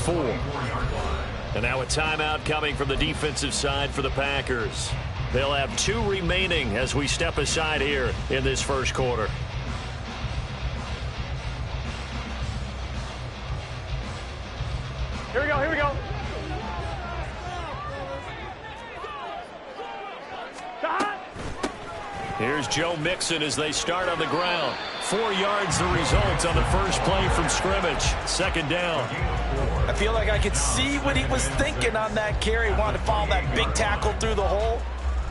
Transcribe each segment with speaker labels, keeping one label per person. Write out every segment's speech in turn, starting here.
Speaker 1: 4. And now a timeout coming from the defensive side for the Packers. They'll have 2 remaining as we step aside here in this first quarter.
Speaker 2: Here we go, here we go.
Speaker 1: Here's Joe Mixon as they start on the ground. 4 yards the result on the first play from scrimmage. Second down.
Speaker 3: I feel like I could see what he was thinking on that carry. Wanted to follow that big tackle through the hole.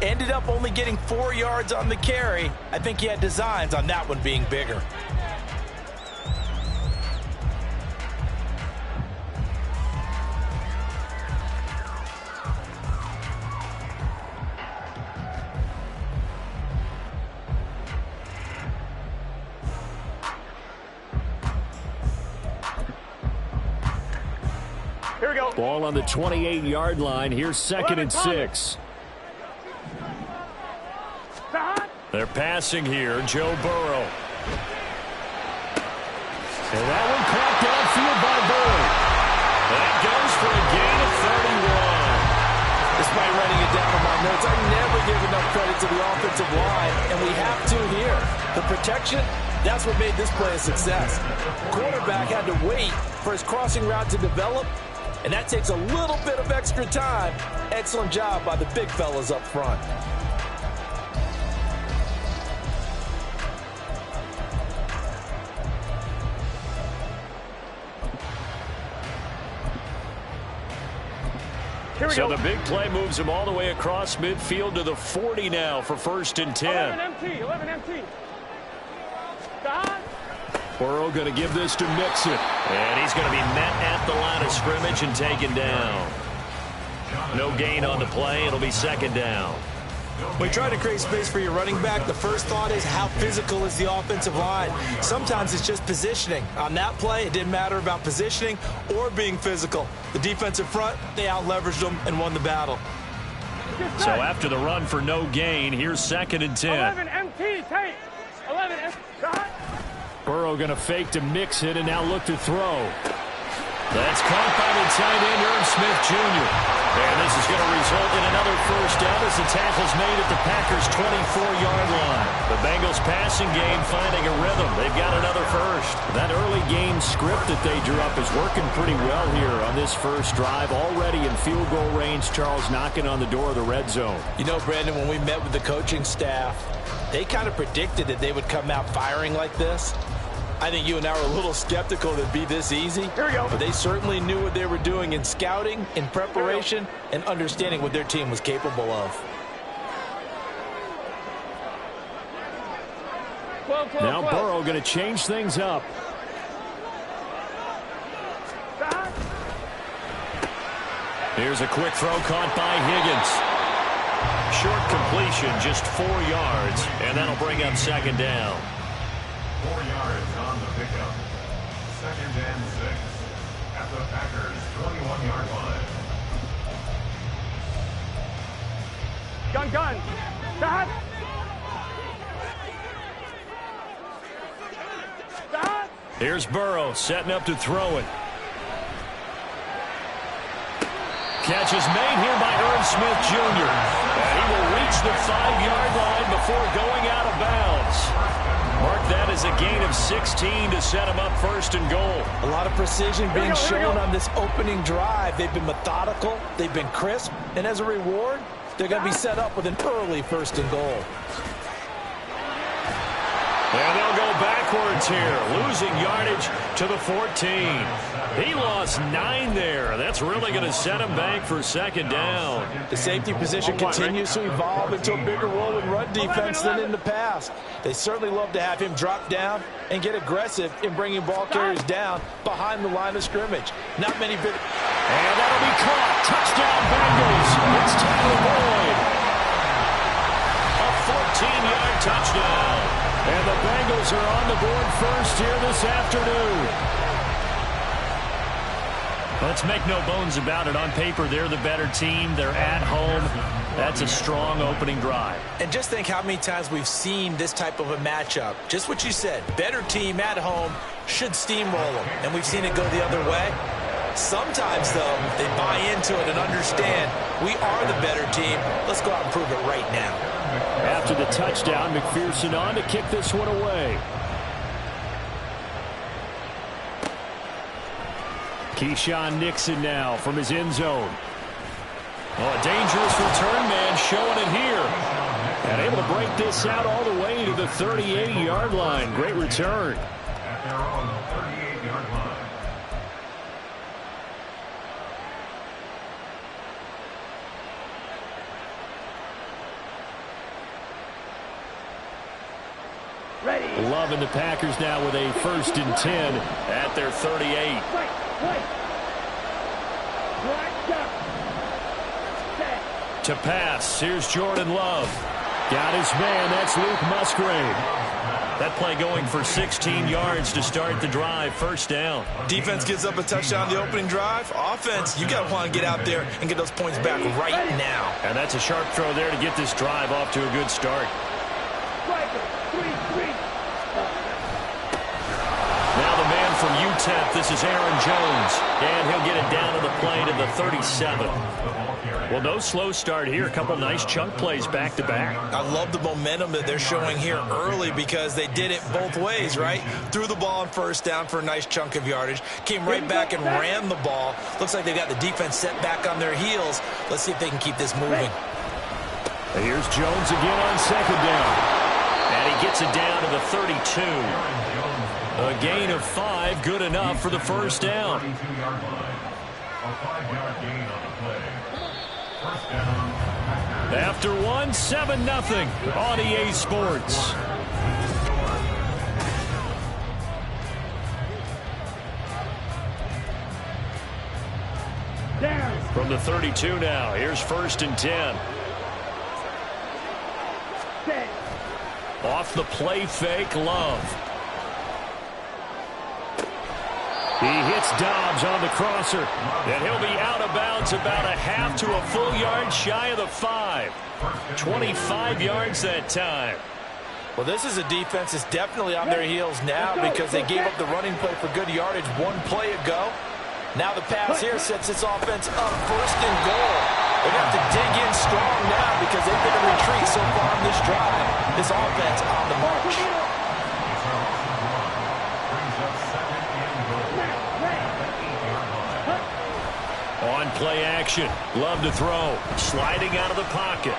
Speaker 3: Ended up only getting 4 yards on the carry. I think he had designs on that one being bigger.
Speaker 2: Here we go.
Speaker 1: Ball on the 28-yard line. Here's 2nd and 6. They're passing here. Joe Burrow. And that one caught downfield by Boyd. That goes for a gain of 31.
Speaker 3: Despite writing it down on my notes, I never give enough credit to the offensive line, and we have to here. The protection, that's what made this play a success. Quarterback had to wait for his crossing route to develop, and that takes a little bit of extra time. Excellent job by the big fellas up front.
Speaker 1: So the big play moves him all the way across midfield to the 40 now for 1st and 10.
Speaker 2: 11 empty.
Speaker 1: Burrow going to give this to Mixon. And he's going to be met at the line of scrimmage and taken down. No gain on the play. It'll be 2nd down.
Speaker 3: When you try to create space for your running back, the first thought is how physical is the offensive line. Sometimes it's just positioning. On that play, it didn't matter about positioning or being physical. The defensive front, they out-leveraged them and won the battle.
Speaker 1: So after the run for no gain, here's 2nd and 10.
Speaker 2: 11 MT, take. 11 MT.
Speaker 1: Burrow going to fake to Mixon and now look to throw. That's caught by the tight end, Irv Smith Jr. And this is going to result in another first down as the tackle's made at the Packers' 24-yard line. The Bengals passing game finding a rhythm. They've got another first. That early game script that they drew up is working pretty well here on this first drive. Already in field goal range, Charles knocking on the door of the red zone.
Speaker 3: You know, Brandon, when we met with the coaching staff, they kind of predicted that they would come out firing like this. I think you and I were a little skeptical that it'd be this easy.
Speaker 2: Here we go.
Speaker 3: But they certainly knew what they were doing in scouting, in preparation, and understanding what their team was capable of.
Speaker 1: Now Burrow going to change things up. Here's a quick throw caught by Higgins. Short completion, just 4 yards, and that'll bring up 2nd down.
Speaker 4: 4 yards on the pickup. 2nd and 6 at the Packers' 21-yard line.
Speaker 2: Gun. Stop.
Speaker 1: Here's Burrow setting up to throw it. Catch is made here by Irv Smith Jr. And he will reach the 5-yard line before going out of bounds. Mark that as a gain of 16 to set him up 1st and goal.
Speaker 3: A lot of precision being shown on this opening drive. They've been methodical, they've been crisp, and as a reward, they're going to be set up with an early 1st and goal.
Speaker 1: And they'll go backwards here, losing yardage to the 14. He lost 9 there. That's really going to set him back for 2nd down.
Speaker 3: The safety position continues to evolve into a bigger role in run defense than in the past. They certainly love to have him drop down and get aggressive in bringing ball carriers down behind the line of scrimmage. Not many big...
Speaker 1: And that'll be caught. Touchdown Bengals. It's Tyler Boyd. A 14-yard touchdown. And the Bengals are on the board first here this afternoon. Let's make no bones about it. On paper, they're the better team. They're at home. That's a strong opening drive.
Speaker 3: And just think how many times we've seen this type of a matchup. Just what you said. Better team at home should steamroll them. And we've seen it go the other way. Sometimes, though, they buy into it and understand we are the better team. Let's go out and prove it right now.
Speaker 1: After the touchdown, McPherson on to kick this one away. Keyshawn Nixon now from his end zone. Oh, a dangerous return man showing it here. And able to break this out all the way to the 38-yard line. Great return.
Speaker 4: At their own 38-yard line.
Speaker 2: Ready.
Speaker 1: Loving the Packers now with a 1st and 10 at their 38. To pass, here's Jordan Love. Got his man, that's Luke Musgrave. That play going for 16 yards to start the drive, 1st down.
Speaker 3: Defense gives up a touchdown the opening drive. Offense, you got to want to get out there and get those points back right now.
Speaker 1: And that's a sharp throw there to get this drive off to a good start. Now the man from UTEP, this is Aaron Jones. And he'll get it down to the play to the 37. Well, no slow start here. A couple nice chunk plays back-to-back.
Speaker 3: I love the momentum that they're showing here early because they did it both ways, right? Threw the ball on 1st down for a nice chunk of yardage. Came right back and ran the ball. Looks like they've got the defense set back on their heels. Let's see if they can keep this moving.
Speaker 1: Here's Jones again on 2nd down. And he gets it down to the 32. A gain of 5, good enough for the 1st down.
Speaker 4: A 5-yard gain on the play. 1st down.
Speaker 1: After 1, 7-0 on EA Sports. From the 32 now, here's 1st and 10. Off the play fake, Love. He hits Dobbs on the crosser, and he'll be out of bounds about a half to a full yard shy of the 5. 25 yards that time.
Speaker 3: Well, this is a defense that's definitely on their heels now because they gave up the running play for good yardage 1 play ago. Now the pass here sets this offense up 1st and goal. They're going to have to dig in strong now because they've been in retreat so far on this drive. This offense on the march.
Speaker 1: On play action. Love to throw. Sliding out of the pocket.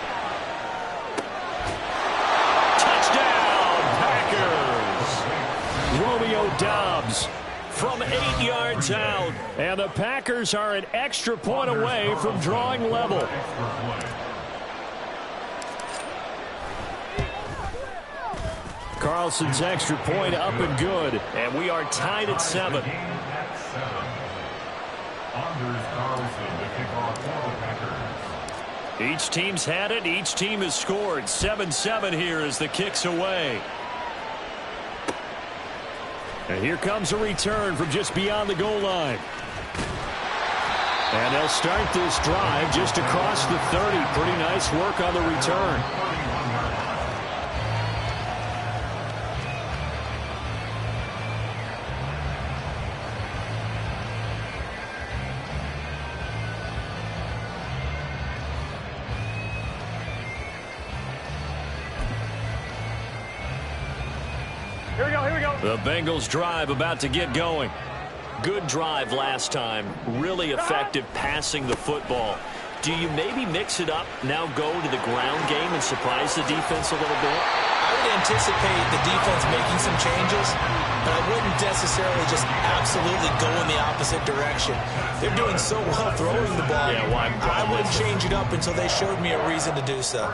Speaker 1: Touchdown, Packers. Romeo Dobbs from 8 yards out. And the Packers are an extra point away from drawing level. Carlson's extra point up and good. And we are tied at 7. Each team's had it. Each team has scored. 7-7 here as the kick's away. And here comes a return from just beyond the goal line. And they'll start this drive just across the 30. Pretty nice work on the return. The Bengals drive about to get going. Good drive last time. Really effective passing the football. Do you maybe mix it up, now go to the ground game and surprise the defense a little bit?
Speaker 3: I would anticipate the defense making some changes, but I wouldn't necessarily just absolutely go in the opposite direction. They're doing so well throwing the ball.
Speaker 1: Yeah, well,
Speaker 3: I wouldn't change it up until they showed me a reason to do so.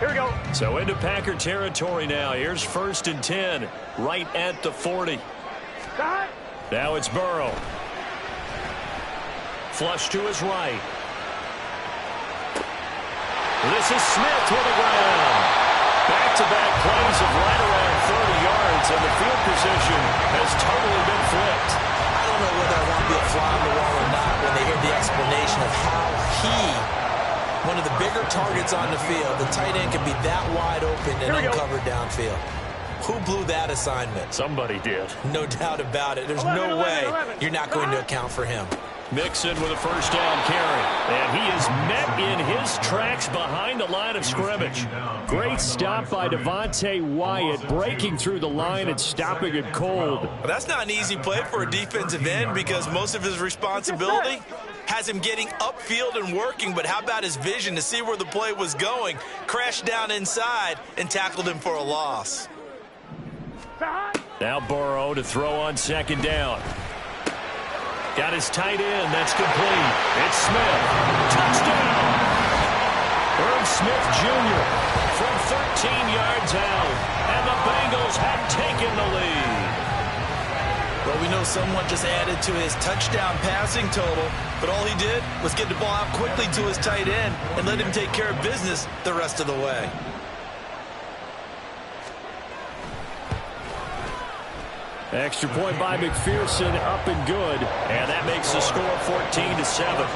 Speaker 2: Here we go.
Speaker 1: So into Packer territory now. Here's 1st and 10, right at the 40. Now it's Burrow. Flush to his right. This is Smith with the ground. Back-to-back plays of right around 30 yards. So the field position has totally been flipped.
Speaker 3: I don't know whether I want to be a fly on the wall or not when they hear the explanation of how one of the bigger targets on the field, the tight end can be that wide open and uncovered downfield. Who blew that assignment?
Speaker 1: Somebody did.
Speaker 3: No doubt about it. There's no way you're not going to account for him.
Speaker 1: Mixon with a first down carry. And he is met in his tracks behind the line of scrimmage. Great stop by Devontae Wyatt, breaking through the line and stopping it cold.
Speaker 3: Well, that's not an easy play for a defensive end because most of his responsibility has him getting upfield and working, but how about his vision to see where the play was going, crashed down inside, and tackled him for a loss.
Speaker 1: Now Burrow to throw on second down. Got his tight end. That's complete. It's Smith. Touchdown. Irv Smith Jr. from 13 yards out. And the Bengals have taken the lead.
Speaker 3: Well, we know someone just added to his touchdown passing total, but all he did was get the ball out quickly to his tight end and let him take care of business the rest of the way.
Speaker 1: Extra point by McPherson, up and good. And that makes the score 14-7.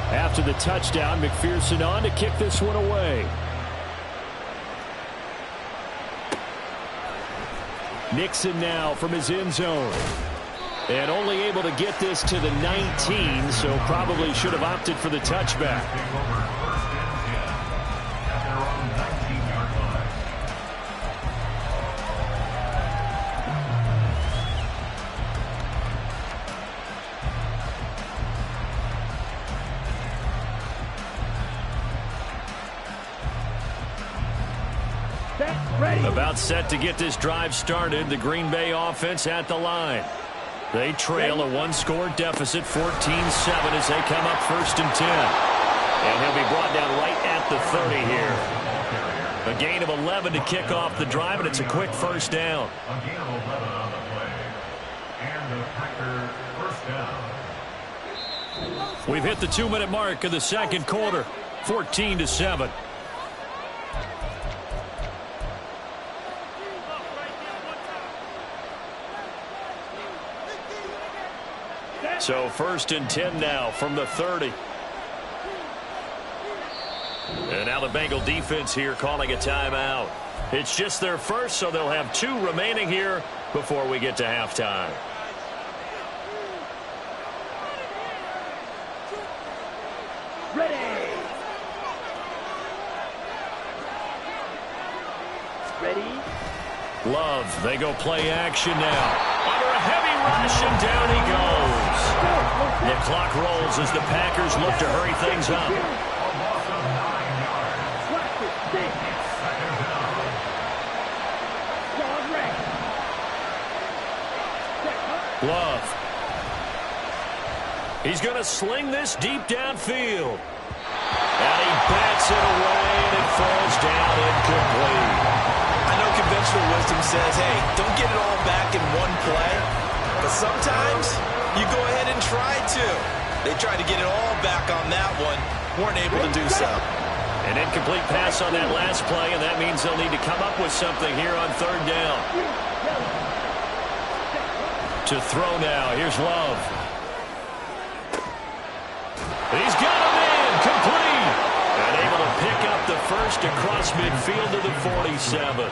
Speaker 1: After the touchdown, McPherson on to kick this one away. Nixon now from his end zone. And only able to get this to the 19, so probably should have opted for the touchback. About set to get this drive started. The Green Bay offense at the line. They trail a one-score deficit, 14-7, as they come up 1st and 10. And he'll be brought down right at the 30 here. A gain of 11 to kick off the drive, and it's a quick first down.
Speaker 4: A gain of 11 on the play. And the Packer first down.
Speaker 1: We've hit the 2-minute mark of the second quarter, 14-7. So 1st and 10 now from the 30. And now the Bengal defense here calling a timeout. It's just their first, so they'll have 2 remaining here before we get to halftime.
Speaker 2: Ready.
Speaker 1: Love, they go play action now. Under a heavy rush, and down he goes. The clock rolls as the Packers look to hurry things up. Love. He's going to sling this deep downfield. And he bats it away, and it falls down incomplete.
Speaker 3: I know conventional wisdom says, hey, don't get it all back in one play. But sometimes you go ahead and try to. They tried to get it all back on that one. Weren't able to do so.
Speaker 1: An incomplete pass on that last play, and that means they'll need to come up with something here on 3rd down. To throw now. Here's Love. He's got him in. Complete. And able to pick up the first across midfield to the 47.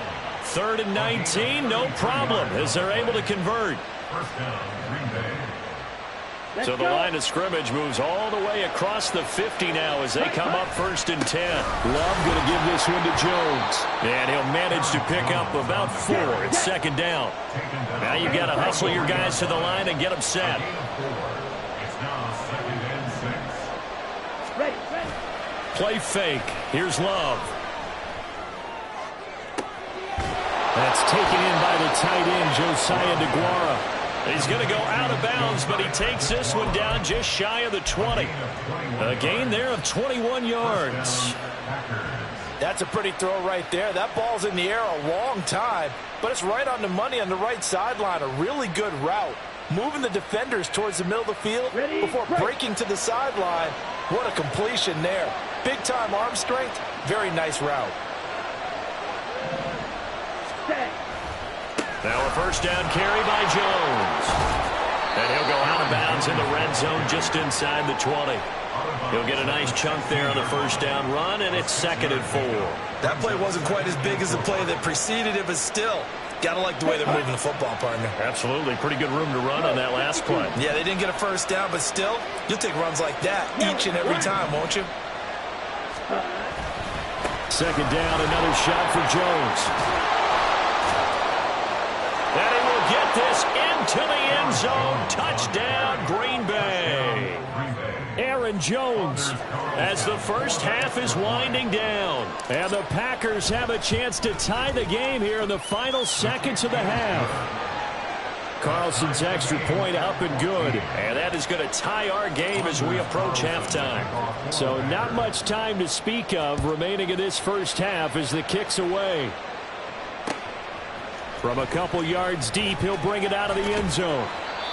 Speaker 1: 3rd and 19, no problem, as they're able to convert.
Speaker 4: First down, Green Bay.
Speaker 1: So the line of scrimmage moves all the way across the 50 now as they come up 1st and 10. Love going to give this one to Jones. And he'll manage to pick up about 4 at 2nd down. Now you've got to hustle your guys to the line and get them set.
Speaker 4: It's now 2nd and 6.
Speaker 2: Ready.
Speaker 1: Play fake. Here's Love. That's taken in by the tight end, Josiah DeGuara. He's going to go out of bounds, but he takes this one down just shy of the 20. A gain there of 21 yards.
Speaker 3: That's a pretty throw right there. That ball's in the air a long time, but it's right on the money on the right sideline. A really good route. Moving the defenders towards the middle of the field before breaking to the sideline. What a completion there. Big-time arm strength. Very nice route.
Speaker 1: Now a first down carry by Jones. And he'll go out of bounds in the red zone just inside the 20. He'll get a nice chunk there on the first down run, and it's 2nd and 4.
Speaker 3: That play wasn't quite as big as the play that preceded it, but still, gotta like the way they're moving the football, partner.
Speaker 1: Absolutely. Pretty good room to run on that last play.
Speaker 3: Yeah, they didn't get a first down, but still, you'll take runs like that each and every time, won't you?
Speaker 1: 2nd down, another shot for Jones. And he will get this into the end zone. Touchdown, Green Bay. Aaron Jones as the first half is winding down. And the Packers have a chance to tie the game here in the final seconds of the half. Carlson's extra point up and good. And that is going to tie our game as we approach halftime. So not much time to speak of remaining in this first half as the kick's away. From a couple yards deep, he'll bring it out of the end zone.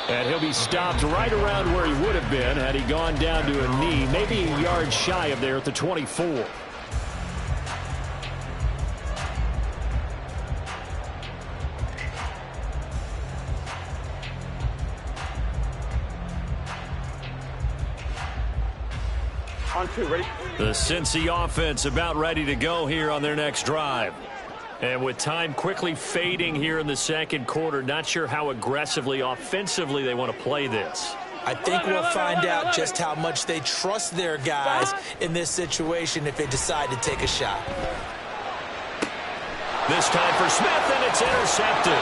Speaker 1: And he'll be stopped right around where he would have been had he gone down to a knee, maybe a yard shy of there at the 24.
Speaker 2: On 2, ready?
Speaker 1: The Cincy offense about ready to go here on their next drive. And with time quickly fading here in the second quarter, not sure how aggressively, offensively they want to play this.
Speaker 3: I think we'll find out just how much they trust their guys in this situation if they decide to take a shot.
Speaker 1: This time for Smith, and it's intercepted.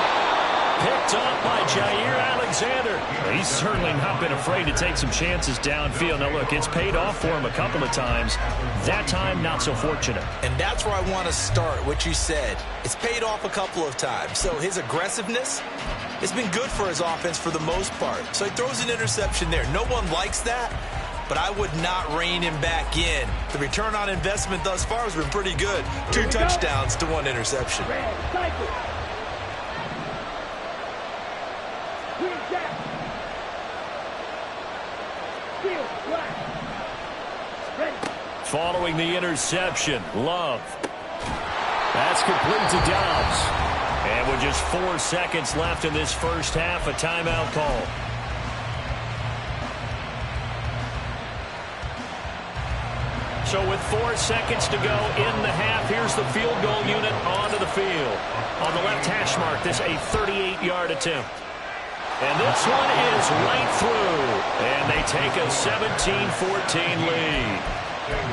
Speaker 1: Picked up by Jair Alexander. He's certainly not been afraid to take some chances downfield. Now, look, it's paid off for him a couple of times. That time, not so fortunate.
Speaker 3: And that's where I want to start, what you said. It's paid off a couple of times. So his aggressiveness has been good for his offense for the most part. So he throws an interception there. No one likes that, but I would not rein him back in. The return on investment thus far has been pretty good. 2 touchdowns to 1 interception.
Speaker 1: Following the interception, Love. That's complete to Dobbs. And with just 4 seconds left in this first half, a timeout call. So with 4 seconds to go in the half, here's the field goal unit onto the field. On the left hash mark, this a 38-yard attempt. And this one is right through. And they take a 17-14 lead.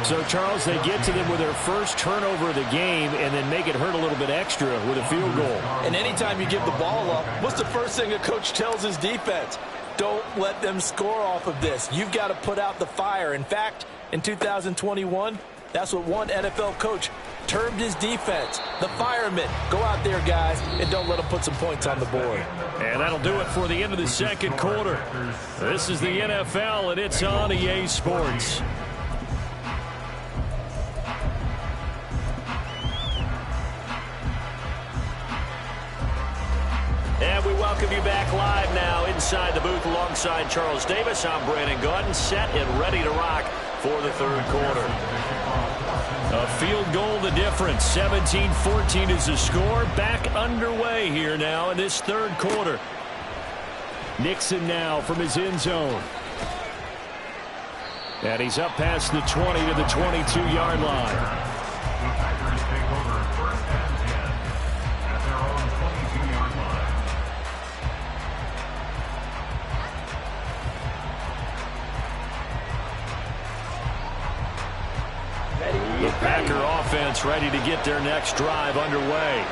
Speaker 1: So, Charles, they get to them with their first turnover of the game and then make it hurt a little bit extra with a field goal.
Speaker 3: And anytime you give the ball up, what's the first thing a coach tells his defense? Don't let them score off of this. You've got to put out the fire. In fact, in 2021, that's what one NFL coach termed his defense. The firemen. Go out there, guys, and don't let them put some points on the board.
Speaker 1: And that'll do it for the end of the second quarter. This is the NFL, and it's on EA Sports. And we welcome you back live now inside the booth alongside Charles Davis. I'm Brandon Gaudin, set and ready to rock for the third quarter. A field goal the difference. 17-14 is the score. Back underway here now in this third quarter. Nixon now from his end zone. And he's up past the 20 to the 22-yard line. The Packer offense ready to get their next drive underway.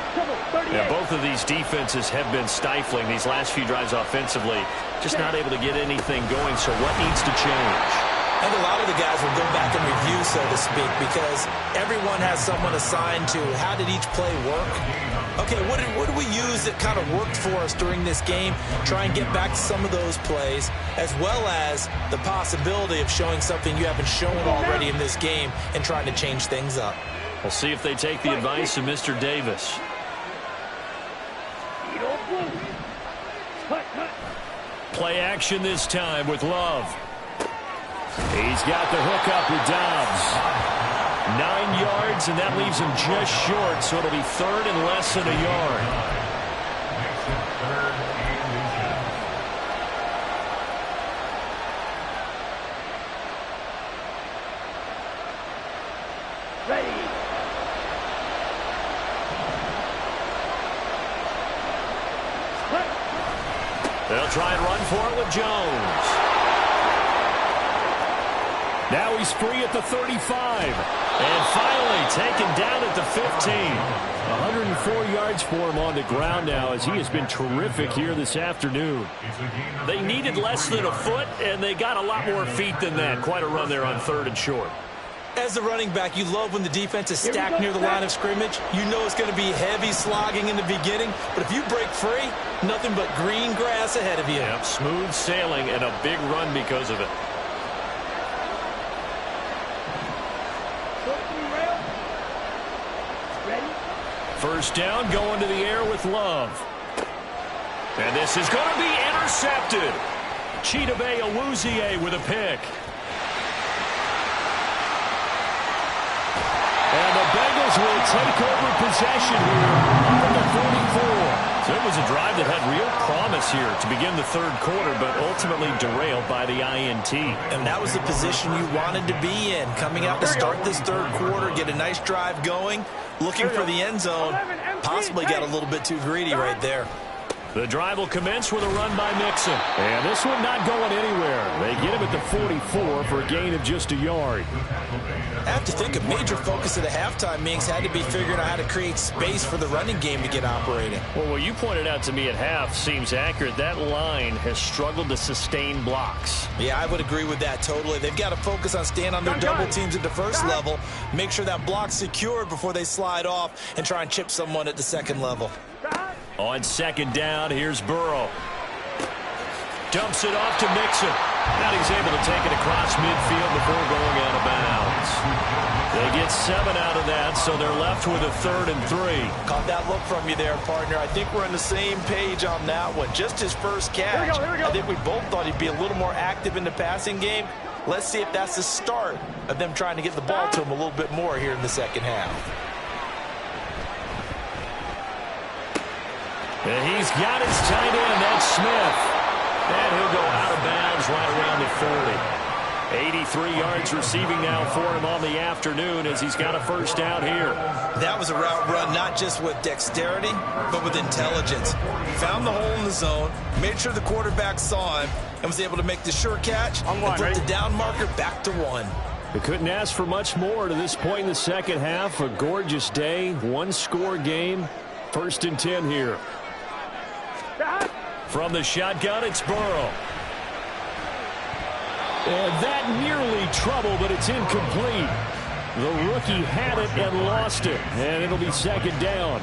Speaker 1: Now, both of these defenses have been stifling these last few drives offensively. Just not able to get anything going, so what needs to change?
Speaker 3: I think a lot of the guys will go back and review, so to speak, because everyone has someone assigned to how did each play work. Okay, what do we use that kind of worked for us during this game? Try and get back to some of those plays, as well as the possibility of showing something you haven't shown already in this game and trying to change things up.
Speaker 1: We'll see if they take the advice of Mr. Davis. Play action this time with Love. He's got the hook up with Dobbs. 9 yards, and that leaves him just short, so it'll be third and less than a yard.
Speaker 4: Makes it third and inches.
Speaker 2: Ready.
Speaker 1: They'll try and run for it with Jones. Now he's free at the 35. And finally taken down at the 15. 104 yards for him on the ground now, as he has been terrific here this afternoon. They needed less than a foot, and they got a lot more feet than that. Quite a run there on third and short.
Speaker 3: As a running back, you love when the defense is stacked near the line of scrimmage. You know it's going to be heavy slogging in the beginning, but if you break free, nothing but green grass ahead of you.
Speaker 1: Yep, smooth sailing and a big run because of it. First down, going to the air with Love. And this is going to be intercepted. Chidobe Awuzie with a pick. And the Bengals will take over possession here from the 44. So it was a drive that had real promise here to begin the third quarter, but ultimately derailed by the INT.
Speaker 3: And that was the position you wanted to be in. Coming out to start this third quarter, get a nice drive going, looking for the end zone. Possibly got a little bit too greedy right there.
Speaker 1: The drive will commence with a run by Mixon. And this one not going anywhere. They get him at the 44 for a gain of just a yard.
Speaker 3: I have to think a major focus at the halftime meetings had to be figuring out how to create space for the running game to get operating.
Speaker 1: Well, what you pointed out to me at half seems accurate. That line has struggled to sustain blocks.
Speaker 3: Yeah, I would agree with that totally. They've got to focus on staying on their double teams at the first level, make sure that block's secured before they slide off and try and chip someone at the second level.
Speaker 1: On second down, here's Burrow. Dumps it off to Mixon. Now he's able to take it across midfield before going out of bounds. They get 7 out of that, so they're left with a 3rd and 3.
Speaker 3: Caught that look from you there, partner. I think we're on the same page on that one. Just his first catch.
Speaker 2: Here we go.
Speaker 3: I think we both thought he'd be a little more active in the passing game. Let's see if that's the start of them trying to get the ball to him a little bit more here in the second half.
Speaker 1: And he's got his tight end, that's Smith. And he'll go out of bounds right around the 40. 83 yards receiving now for him on the afternoon as he's got a first down here.
Speaker 3: That was a route run not just with dexterity, but with intelligence. Found the hole in the zone, made sure the quarterback saw him, and was able to make the sure catch and put the down marker back to 1.
Speaker 1: They couldn't ask for much more to this point in the second half. A gorgeous day, one-score game. 1st and 10 here. From the shotgun, it's Burrow. And that nearly trouble, but it's incomplete. The rookie had it and lost it, and it'll be second down.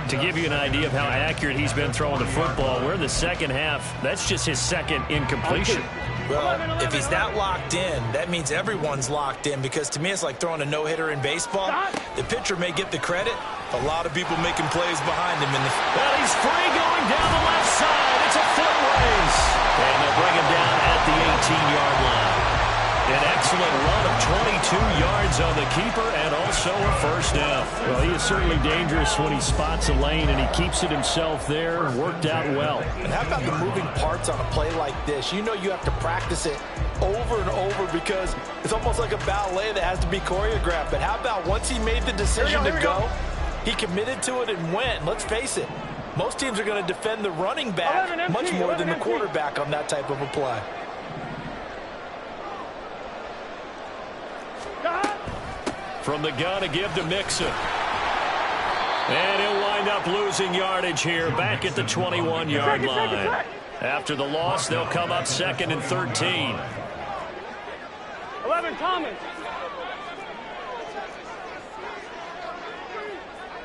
Speaker 1: To give you an idea of how accurate he's been throwing the football, we're in the second half. That's just his second incompletion.
Speaker 3: Well, if he's that locked in, that means everyone's locked in, because to me it's like throwing a no-hitter in baseball. The pitcher may get the credit. A lot of people making plays behind him.
Speaker 1: Well, he's free going down the left side. It's a foot race. And they'll bring him down at the 18-yard line. An excellent run of 22 yards on the keeper and also a first down. Well, he is certainly dangerous when he spots a lane, and he keeps it himself there. Worked out well.
Speaker 3: And how about the moving parts on a play like this? You know you have to practice it over and over because it's almost like a ballet that has to be choreographed. But how about once he made the decision to go, he committed to it and went. Let's face it, most teams are going to defend the running back much more than the quarterback on that type of a play.
Speaker 1: From the gun to give to Mixon. And he'll wind up losing yardage here back at the 21-yard line. After the loss, they'll come up 2nd and 13.
Speaker 2: 11 Thomas.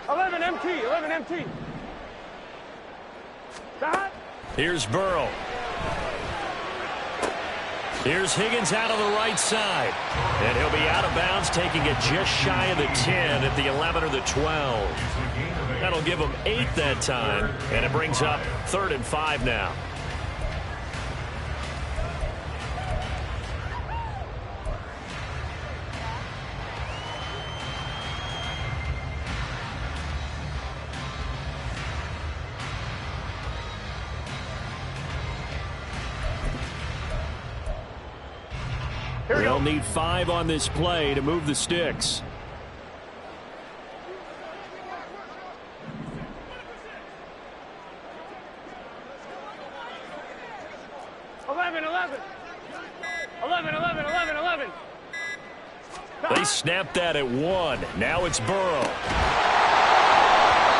Speaker 2: 11 MT. 11 MT. Stop.
Speaker 1: Here's Burrow. Here's Higgins out of the right side. And he'll be out of bounds, taking it just shy of the 10 at the 11 or the 12. That'll give him 8 that time, and it brings up 3rd and 5 now. They'll need 5 on this play to move the sticks.
Speaker 2: 11. 11.
Speaker 1: They snapped that at 1. Now it's Burrow.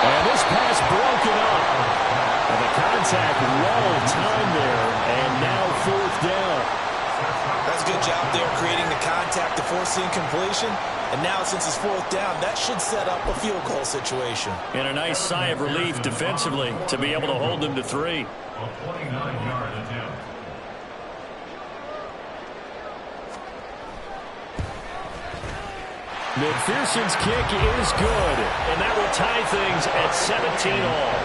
Speaker 1: And this pass broken up. And the contact well timed there. And now 4th down.
Speaker 3: That's a good job there creating the contact to force the incompletion. And now since it's 4th down, that should set up a field goal situation.
Speaker 1: And a nice sigh of relief defensively to be able to hold them to 3.
Speaker 4: A 29-yard attempt.
Speaker 1: McPherson's kick is good, and that will tie things at 17 all.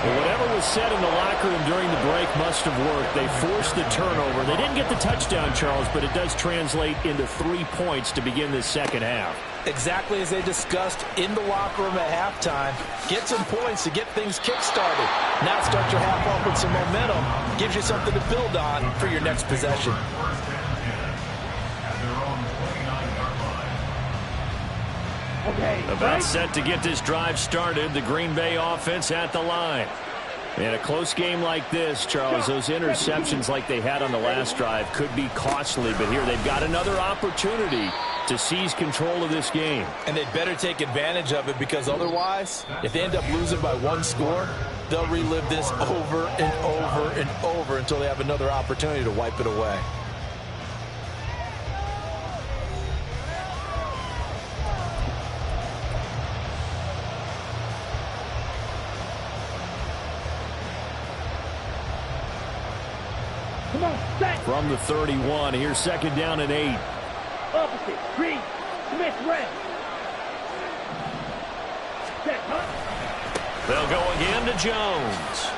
Speaker 1: Well, whatever was said in the locker room during the break must have worked. They forced the turnover. They didn't get the touchdown, Charles, but it does translate into 3 points to begin this second half.
Speaker 3: Exactly as they discussed in the locker room at halftime. Get some points to get things kick-started. Now start your half off with some momentum. Gives you something to build on for your next possession.
Speaker 4: First and 10 at their own 29-yard line.
Speaker 2: Okay.
Speaker 1: About set to get this drive started, the Green Bay offense at the line. In a close game like this, Charles, those interceptions like they had on the last drive could be costly, but here they've got another opportunity to seize control of this game.
Speaker 3: And they'd better take advantage of it, because otherwise, if they end up losing by 1 score, they'll relive this over and over and over until they have another opportunity to wipe it away.
Speaker 2: Come on, set.
Speaker 1: From the 31, here's 2nd down and 8.
Speaker 2: Opposite. Green. Smith, red. Set, huh?
Speaker 1: They'll go again to Jones.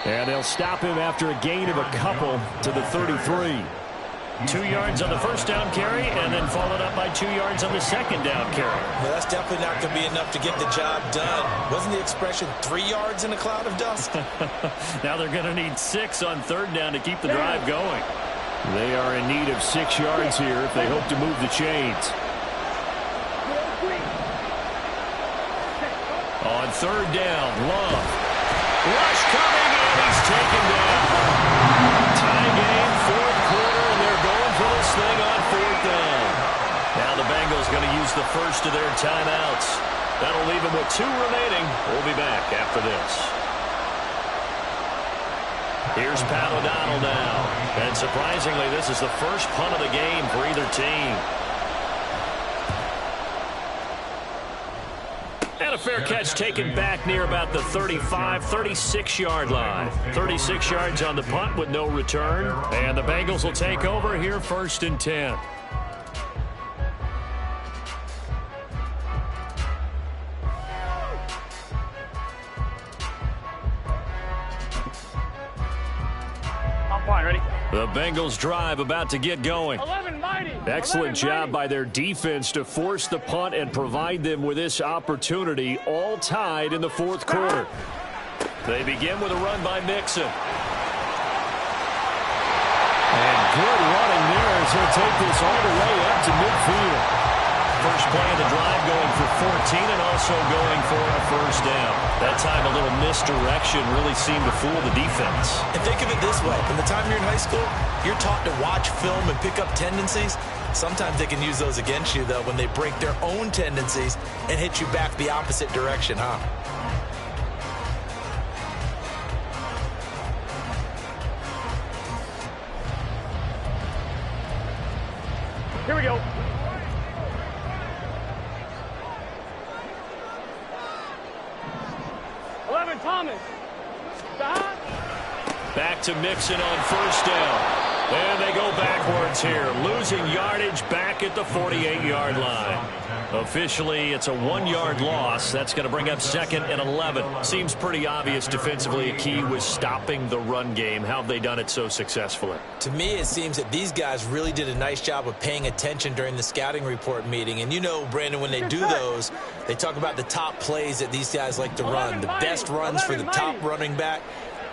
Speaker 1: And they'll stop him after a gain of a couple to the 33. 2 yards on the first down carry, and then followed up by 2 yards on the second down carry.
Speaker 3: Well, that's definitely not going to be enough to get the job done. Wasn't the expression 3 yards in a cloud of dust?
Speaker 1: Now they're going to need 6 on 3rd down to keep the drive going. They are in need of 6 yards here if they hope to move the chains. On 3rd down, Love. Rush coming in, he's taken down. Tie game, 4th quarter, and they're going for this thing on 4th down. Now the Bengals going to use the first of their timeouts. That'll leave them with 2 remaining. We'll be back after this. Here's Pat O'Donnell now. And surprisingly, this is the first punt of the game for either team. And a fair catch taken back near about the 35, 36-yard line. 36 yards on the punt with no return. And the Bengals will take over here 1st and 10.
Speaker 2: Ready?
Speaker 1: The Bengals drive about to get going.
Speaker 2: 11 mighty.
Speaker 1: Excellent
Speaker 2: 11
Speaker 1: job
Speaker 2: mighty.
Speaker 1: by their defense to force the punt and provide them with this opportunity, all tied in the 4th quarter. They begin with a run by Mixon. And good running there as he'll take this all the way up to midfield. First play of the drive going for 14 and also going for a 1st down. That time a little misdirection really seemed to fool the defense.
Speaker 3: And think of it this way. From the time you're in high school, you're taught to watch film and pick up tendencies. Sometimes they can use those against you, though, when they break their own tendencies and hit you back the opposite direction, huh?
Speaker 2: Here we go. Thomas. Stop.
Speaker 1: Back to Mixon on first down. And they go backwards here, losing yardage back at the 48-yard line. Officially, it's a 1-yard loss. That's going to bring up 2nd and 11. Seems pretty obvious defensively. A key was stopping the run game. How have they done it so successfully?
Speaker 3: To me, it seems that these guys really did a nice job of paying attention during the scouting report meeting. And you know, Brandon, when they do those, they talk about the top plays that these guys like to run, the best runs for the top running back.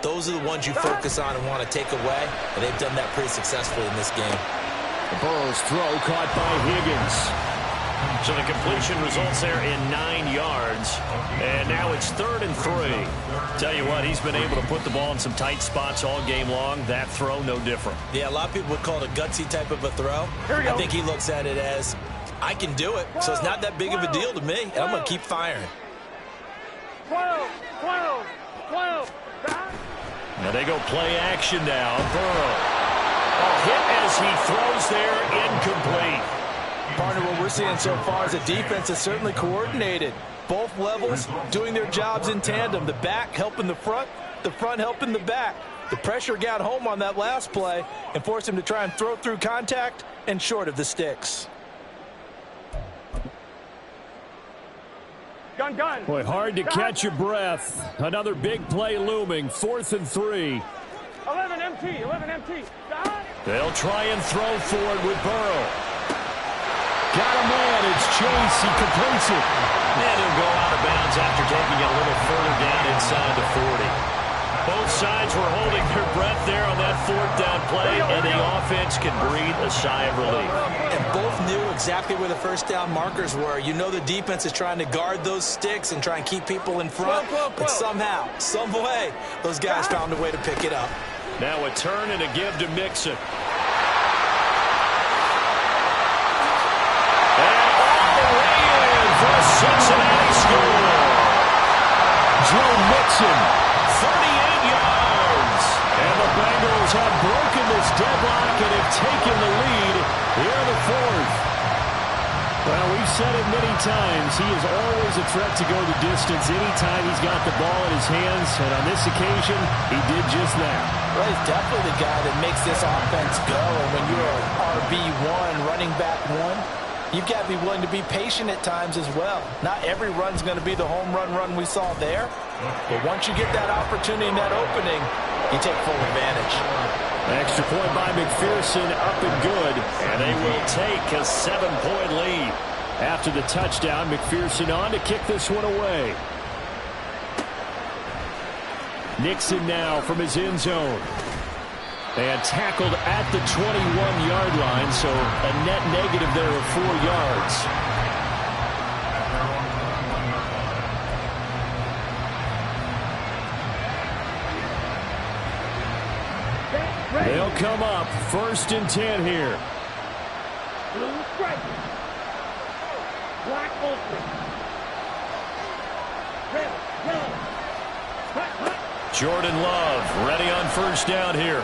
Speaker 3: Those are the ones you focus on and want to take away, and they've done that pretty successfully in this game.
Speaker 1: Burrow's throw caught by Higgins. So the completion results there in 9 yards. And now it's 3rd and 3. Tell you what, he's been able to put the ball in some tight spots all game long. That throw, no different.
Speaker 3: Yeah, a lot of people would call it a gutsy type of a throw. I think he looks at it as, I can do it, so it's not that big of a deal to me, and I'm going to keep firing.
Speaker 2: 12, 12, 12.
Speaker 1: Now they go play action now. Burrow. A hit as he throws there, incomplete.
Speaker 3: Partner, what we're seeing so far is the defense is certainly coordinated. Both levels doing their jobs in tandem. The back helping the front helping the back. The pressure got home on that last play and forced him to try and throw through contact and short of the sticks.
Speaker 2: Gun.
Speaker 1: Boy, hard to catch your breath. Another big play looming. 4th and 3.
Speaker 2: 11 MT. Stop.
Speaker 1: They'll try and throw for it with Burrow. Got a man. It's Chase. He completes it. And he'll go out of bounds after taking it a little further down inside the 40. Both sides were holding their breath there on that 4th down play, and the offense can breathe a sigh of relief.
Speaker 3: And both knew exactly where the first down markers were. You know the defense is trying to guard those sticks and try and keep people in front, but somehow, some way, those guys found a way to pick it up.
Speaker 1: Now a turn and a give to Mixon. And all the way in for a Cincinnati score. Joe Mixon, 38 yards. And the Bengals have broken this deadlock and have taken the lead here in the 4th. Well, we've said it many times. He is always a threat to go the distance anytime he's got the ball in his hands. And on this occasion, he did just that.
Speaker 3: Well, he's definitely the guy that makes this offense go. And when you're an RB1, running back 1, you've got to be willing to be patient at times as well. Not every run's going to be the home run we saw there. But once you get that opportunity and that opening, you take full advantage.
Speaker 1: Extra point by McPherson, up and good. And they will take a 7-point lead. After the touchdown, McPherson on to kick this one away. Nixon now from his end zone. And tackled at the 21-yard line, so a net negative there of 4 yards. They'll come up 1st and 10 here.
Speaker 2: Blue stripe. Black ultra. Red, yellow. Hut.
Speaker 1: Jordan Love ready on first down here.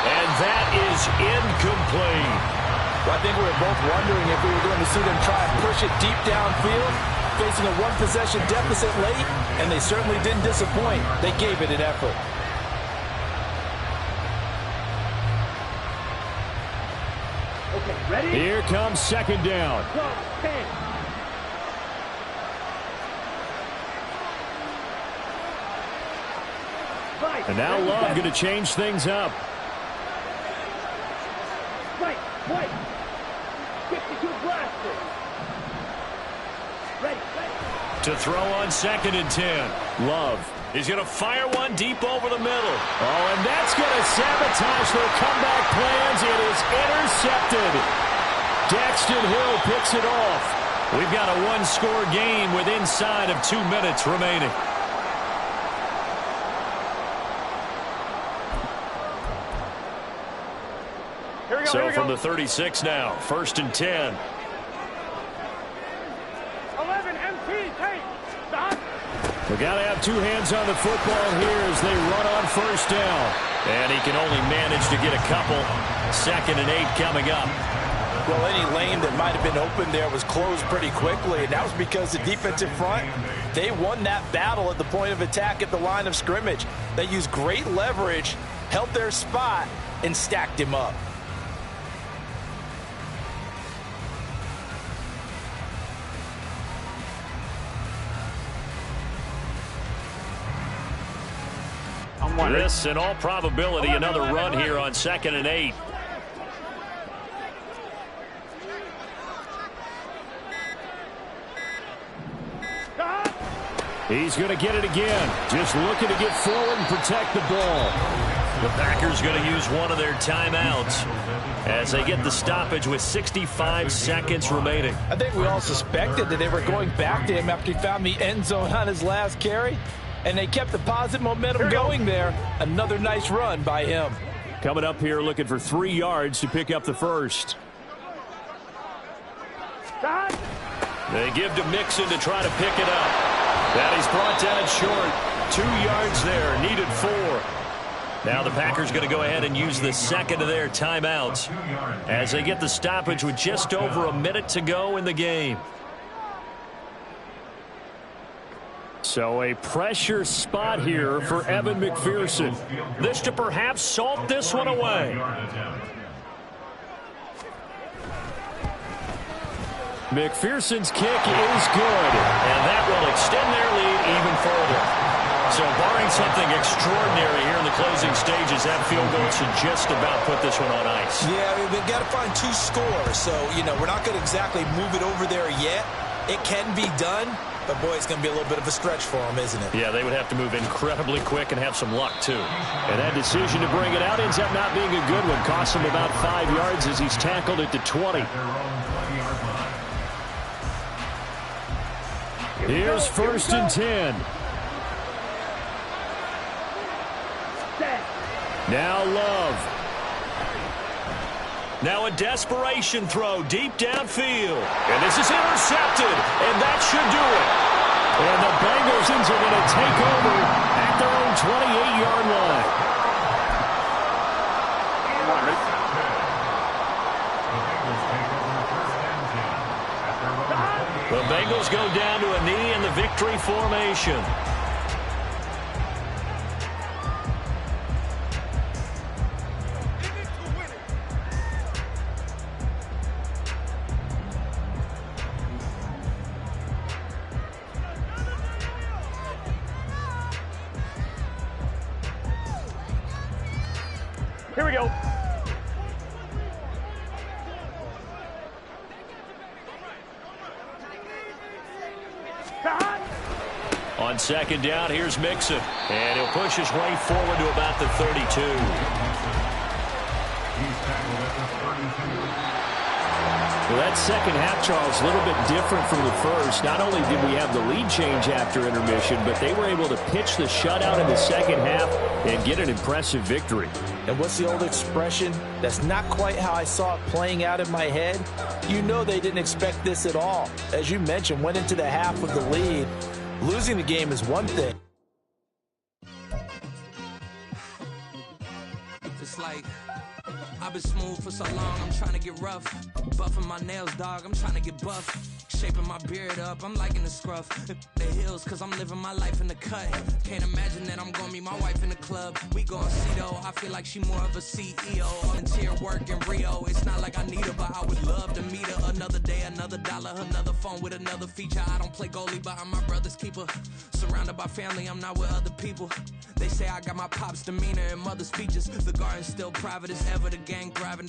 Speaker 1: And that is incomplete.
Speaker 3: Well, I think we were both wondering if we were going to see them try and push it deep downfield, facing a 1-possession deficit late, and they certainly didn't disappoint. They gave it an effort.
Speaker 2: Okay, ready?
Speaker 1: Here comes 2nd down.
Speaker 2: 10.
Speaker 1: And now Love going to change things up.
Speaker 2: Right. 52 blaster. Ready.
Speaker 1: To throw on 2nd and 10. Love. He's going to fire one deep over the middle. Oh, and that's going to sabotage their comeback plans. It is intercepted. Daxton Hill picks it off. We've got a 1-score game with inside of 2 minutes remaining. So from the 36 now, 1st and 10.
Speaker 2: 11 empty. Hey, stop.
Speaker 1: We got to have two hands on the football here as they run on first down. And he can only manage to get a couple. 2nd and 8 coming up.
Speaker 3: Well, any lane that might have been open there was closed pretty quickly, and that was because the defensive front, they won that battle at the point of attack at the line of scrimmage. They used great leverage, held their spot, and stacked him up.
Speaker 1: This, in all probability, another run here on 2nd and 8. He's going to get it again. Just looking to get forward and protect the ball. The Packers going to use one of their timeouts as they get the stoppage with 65 seconds remaining.
Speaker 3: I think we all suspected that they were going back to him after he found the end zone on his last carry, and they kept the positive momentum going there. Another nice run by him.
Speaker 1: Coming up here looking for 3 yards to pick up the first. They give to Mixon to try to pick it up. That he's brought down short. 2 yards there, needed 4. Now the Packers going to go ahead and use the second of their timeouts as they get the stoppage with just over a minute to go in the game. So a pressure spot here for Evan McPherson. This to perhaps salt this one away. McPherson's kick is good, and that will extend their lead even further. So barring something extraordinary here in the closing stages, that field goal should just about put this one on ice.
Speaker 5: Yeah, I mean, they've got to find 2 scores, so, you know, we're not going to exactly move it over there yet. It can be done, but, boy, it's going to be a little bit of a stretch for them, isn't it?
Speaker 1: Yeah, they would have to move incredibly quick and have some luck, too. And that decision to bring it out ends up not being a good one. Costs him about 5 yards as he's tackled it to 20. Here's 1st and 10. Now Love. Now a desperation throw deep downfield. And this is intercepted. And that should do it. And the Bengals are going to take over at their own 28-yard line. The Bengals go down to a knee in the victory formation.
Speaker 2: Here we go.
Speaker 1: On 2nd down, here's Mixon. And he'll push his way forward to about the 32. Well, that second half, Charles, a little bit different from the first. Not only did we have the lead change after intermission, but they were able to pitch the shutout in the second half and get an impressive victory.
Speaker 3: And what's the old expression? That's not quite how I saw it playing out in my head. You know they didn't expect this at all. As you mentioned, went into the half with the lead. Losing the game is one thing.
Speaker 6: It's like I've been smooth for so long, I'm trying to get rough. Buffing my nails, dog, I'm trying to get buff. Shaping my beard up, I'm liking the scruff. The hills, cause I'm living my life in the cut. Can't imagine that I'm gonna meet my wife in the club. We gon' see though, I feel like she more of a CEO. Volunteer work in Rio, it's not like I need her, but I would love to meet her. Another day, another dollar, another phone with another feature. I don't play goalie, but I'm my brother's keeper. Surrounded by family, I'm not with other people. They say I got my pop's demeanor and mother's features. The garden's still private as ever, the gang thriving.